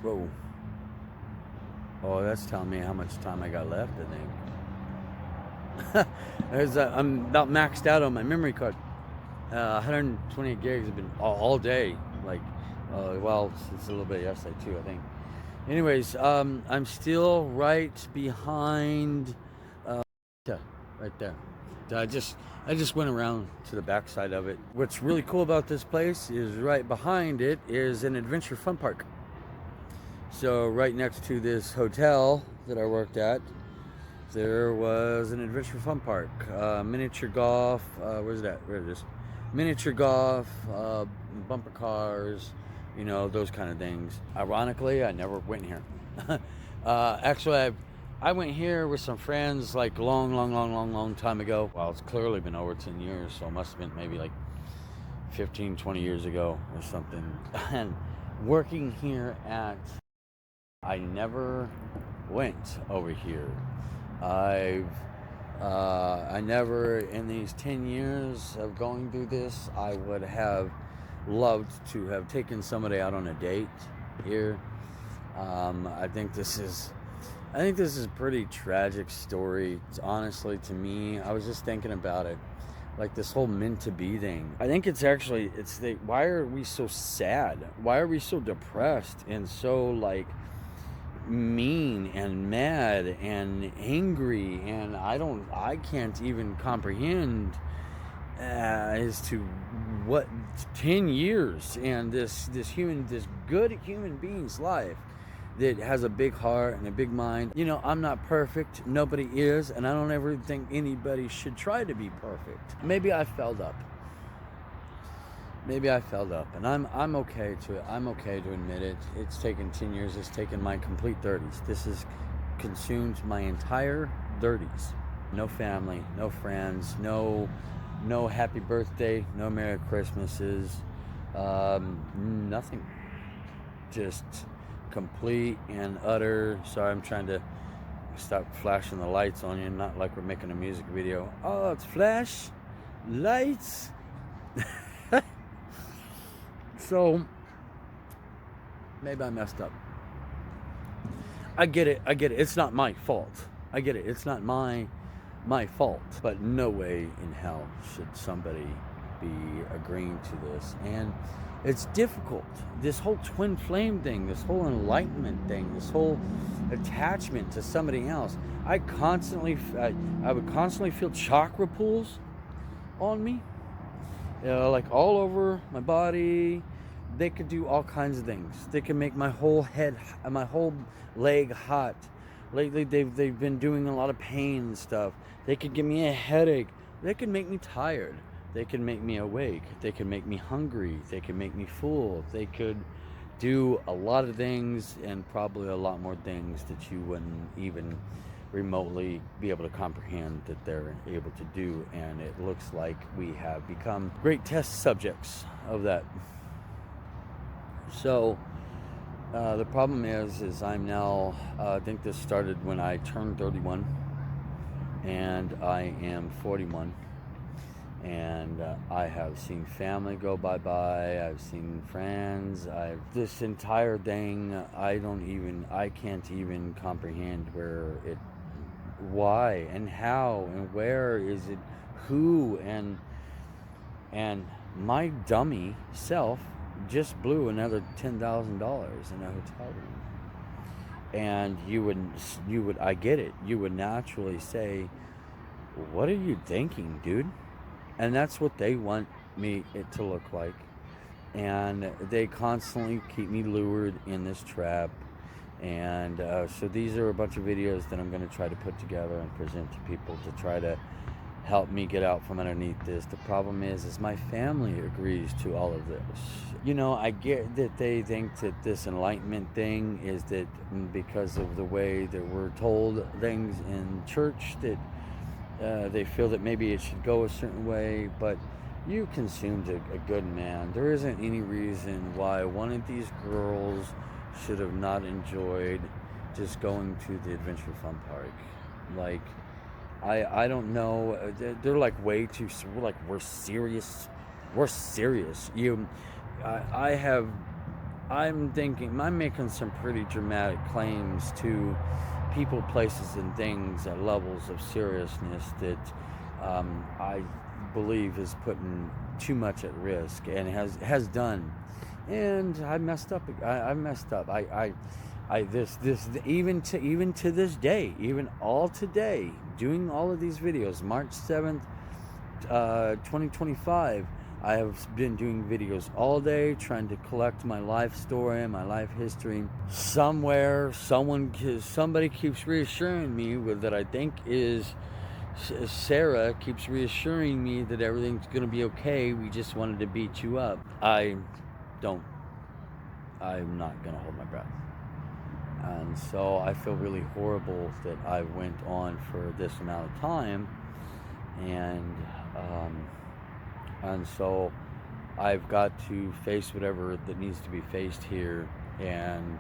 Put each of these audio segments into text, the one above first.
Whoa. Oh, that's telling me how much time I got left, I think. I'm about maxed out on my memory card. 128 gigs have been all day. Like, well, it's a little bit yesterday too, I think. Anyways, I'm still right behind, uh, right there. I just went around to the backside of it. What's really cool about this place is right behind it is an adventure fun park. So right next to this hotel that I worked at, there was an adventure fun park, miniature golf. Where's that? Where it is? Miniature golf, bumper cars, those kind of things. Ironically, I never went here. Actually, I went here with some friends like long time ago. Well, it's clearly been over 10 years, so it must have been maybe like 15, 20 years ago or something. And working here at, I never went over here. I've I never, in these 10 years of going through this, I would have loved to have taken somebody out on a date here. I think this is, a pretty tragic story. Honestly, to me, I was just thinking about it, like this whole meant to be thing. I think why are we so sad? Why are we so depressed and so like mean and mad and angry? And I can't even comprehend as to what 10 years and this good human being's life that has a big heart and a big mind. I'm not perfect, nobody is, and I don't ever think anybody should try to be perfect. Maybe I felled up, and I'm okay to admit it. It's taken 10 years. It's taken my complete 30s. This has consumed my entire 30s. No family, no friends, no happy birthday, no Merry Christmases, nothing. Just complete and utter. Sorry, I'm trying to stop flashing the lights on you, not like we're making a music video. Oh, it's flash lights. So maybe I messed up. I get it. It's not my fault. I get it. It's not my fault. But no way in hell should somebody be agreeing to this. And it's difficult. This whole twin flame thing, this whole enlightenment thing, this whole attachment to somebody else. I would constantly feel chakra pulls on me, like all over my body. They could do all kinds of things. They can make my whole leg hot. Lately, they've been doing a lot of pain and stuff. They could give me a headache. They could make me tired. They can make me awake. They can make me hungry. They can make me full. They could do a lot of things, and probably a lot more things that you wouldn't even remotely be able to comprehend that they're able to do. And it looks like we have become great test subjects of that. So the problem is I'm now, I think this started when I turned 31, and I am 41. And I have seen family go bye-bye. I've seen friends. This entire thing, I can't even comprehend why and how and where is it, who, and my dummy self just blew another $10,000 in a hotel room. And I get it. You would naturally say, what are you thinking, dude? And that's what they want it to look like. And they constantly keep me lured in this trap. And so these are a bunch of videos that I'm going to try to put together and present to people to try to help me get out from underneath this. The problem is my family agrees to all of this. I get that they think that this enlightenment thing is that because of the way that we're told things in church, that they feel that maybe it should go a certain way. But you consumed a good man. There isn't any reason why one of these girls should have not enjoyed just going to the Adventure Fun Park. Like, I don't know. They're like way too. We're serious. I have I'm thinking, I'm making some pretty dramatic claims to people, places, and things at levels of seriousness that I believe is putting too much at risk and has done. And I messed up. I messed up. This even to this day, even all today, doing all of these videos, March 7th, 2025. I have been doing videos all day trying to collect my life story and my life history. Somewhere, somebody keeps reassuring me with that I think is Sarah keeps reassuring me that everything's going to be okay. We just wanted to beat you up. I'm not going to hold my breath. And so I feel really horrible that I went on for this amount of time. And so I've got to face whatever that needs to be faced here and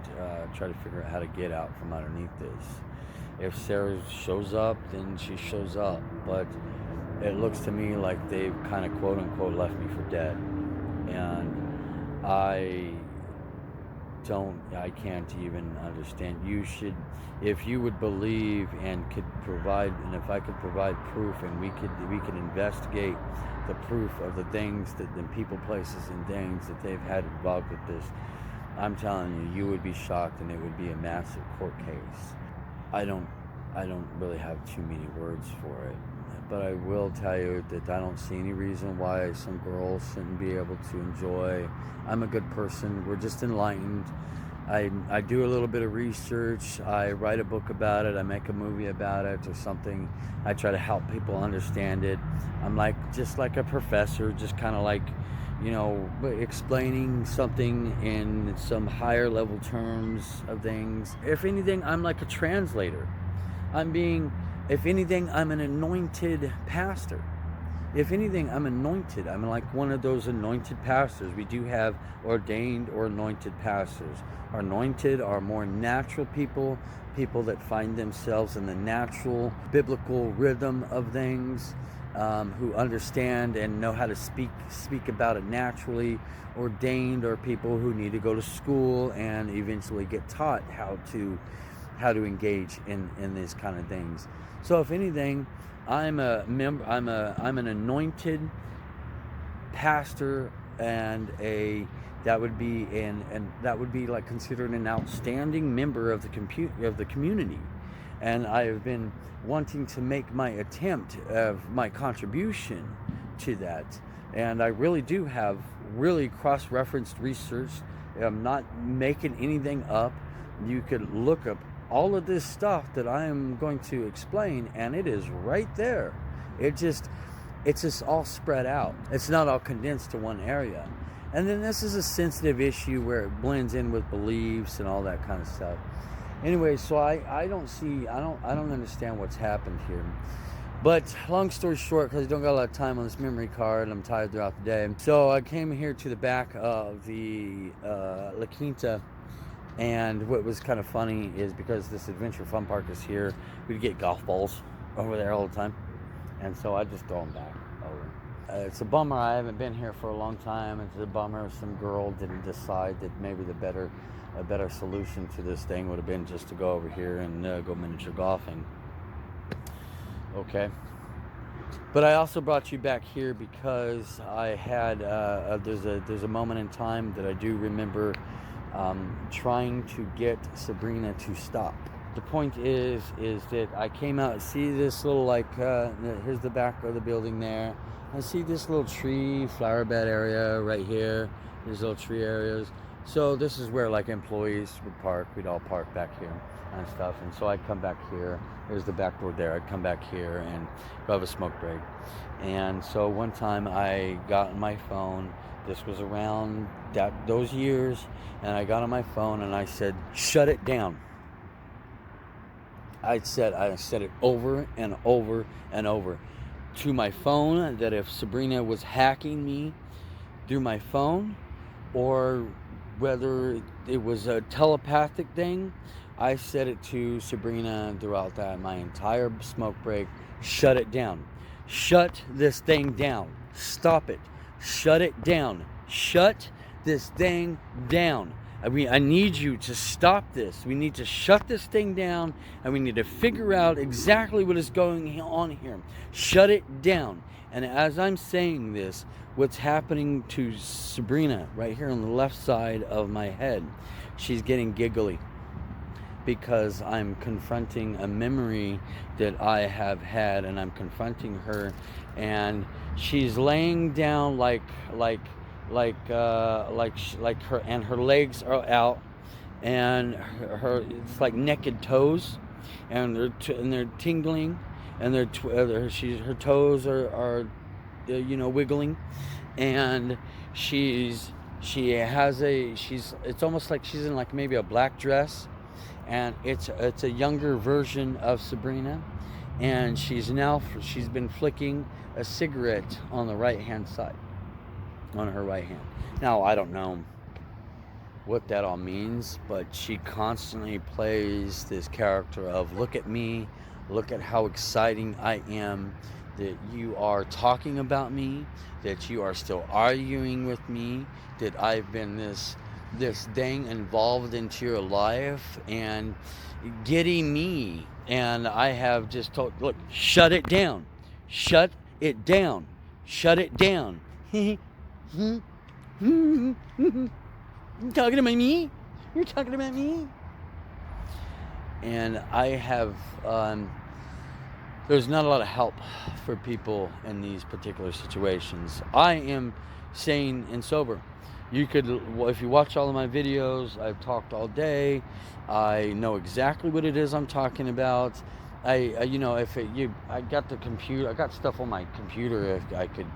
try to figure out how to get out from underneath this. If Sarah shows up, then she shows up. But it looks to me like they've kind of quote unquote left me for dead. And I can't even understand. You should, if you would believe and could provide, and if I could provide proof, and we could investigate the proof of the things that the people, places, and things that they've had involved with this, I'm telling you, you would be shocked, and it would be a massive court case. I don't really have too many words for it, but I will tell you that I don't see any reason why some girls shouldn't be able to enjoy. I'm a good person. We're just enlightened. I do a little bit of research. I write a book about it. I make a movie about it or something. I try to help people understand it. I'm just like a professor, just kind of like, explaining something in some higher level terms of things. If anything, I'm like a translator. If anything, I'm an anointed pastor. If anything, I'm anointed. I'm like one of those anointed pastors. We do have ordained or anointed pastors. Anointed are more natural people that find themselves in the natural biblical rhythm of things, who understand and know how to speak about it naturally. Ordained are people who need to go to school and eventually get taught how to engage in these kind of things. So if anything, I'm an anointed pastor, and that would be like considered an outstanding member of the community. And I have been wanting to make my attempt of my contribution to that. And I really do have really cross-referenced research. I'm not making anything up. You could look up all of this stuff that I am going to explain, and it is right there. It's just all spread out. It's not all condensed to one area. And then this is a sensitive issue where it blends in with beliefs and all that kind of stuff. Anyway, so I don't understand what's happened here. But long story short, because I don't got a lot of time on this memory card, and I'm tired throughout the day. So I came here to the back of the La Quinta. And what was kind of funny is because this Adventure Fun Park is here, we'd get golf balls over there all the time. And so I just throw them back over. It's a bummer I haven't been here for a long time. It's a bummer some girl didn't decide that maybe a better solution to this thing would have been just to go over here and go miniature golfing. Okay. But I also brought you back here because I had, there's a moment in time that I do remember trying to get Sabrina to stop. The point is that I came out to see this little here's the back of the building there. I see this little tree flower bed area right here. These little tree areas. So this is where employees would park. We'd all park back here and stuff. And so I'd come back here. There's the back door there. I'd come back here and go have a smoke break. And so one time I got on my phone. This was around those years, and I got on my phone and I said, "Shut it down." I said it over and over and over to my phone, that if Sabrina was hacking me through my phone, or whether it was a telepathic thing, I said it to Sabrina throughout my entire smoke break. Shut it down. Shut this thing down. Stop it. Shut it down. Shut this thing down. I need you to stop this. We need to shut this thing down, and we need to figure out exactly what is going on here. Shut it down. And as I'm saying this, what's happening to Sabrina right here on the left side of my head, she's getting giggly because I'm confronting a memory that I have had, and I'm confronting her, and she's laying down like her, and her legs are out, and her it's like naked toes, and they're tingling, and her toes are wiggling, and she has it's almost like she's in like maybe a black dress, and it's a younger version of Sabrina, and she's been flicking a cigarette on the right hand side, on her right hand. Now I don't know what that all means, but she constantly plays this character of, look at me, look at how exciting I am, that you are talking about me, that you are still arguing with me, that I've been this thing involved into your life and getting me, and I have just told, look, shut it down, shut it down, shut it down. You talking about me? You're talking about me? And I have there's not a lot of help for people in these particular situations. I am sane and sober. You could, if you watch all of my videos, I've talked all day. I know exactly what it is I'm talking about. I got the computer, I got stuff on my computer. If I could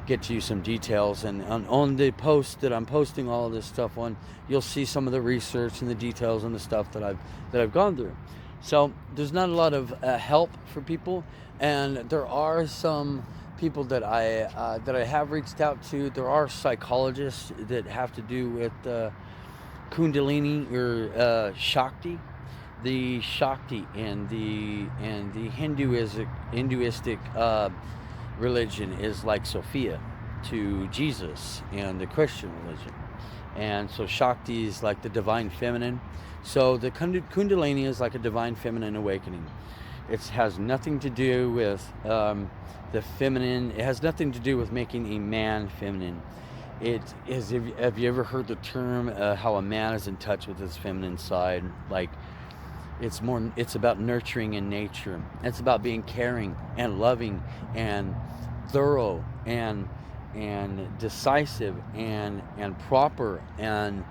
get to you some details, and on the post that I'm posting all of this stuff on, you'll see some of the research and the details and the stuff that I've gone through. So there's not a lot of help for people, and there are some people that I have reached out to. There are psychologists that have to do with Kundalini or Shakti. The Shakti and the Hinduistic religion is like Sophia to Jesus and the Christian religion, and so Shakti is like the divine feminine. So the Kundalini is like a divine feminine awakening. It has nothing to do with the feminine. It has nothing to do with making a man feminine. It is. Have you ever heard the term how a man is in touch with his feminine side? Like, it's about nurturing in nature. It's about being caring and loving and thorough and decisive and proper and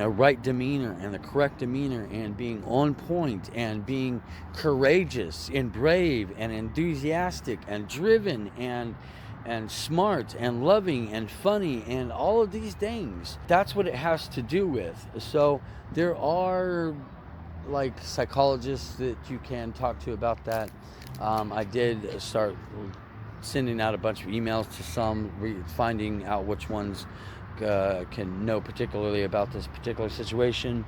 a right demeanor and the correct demeanor, and being on point and being courageous and brave and enthusiastic and driven and smart and loving and funny and all of these things. That's what it has to do with. So there are like psychologists that you can talk to about that. I did start sending out a bunch of emails to some, finding out which ones can know particularly about this particular situation.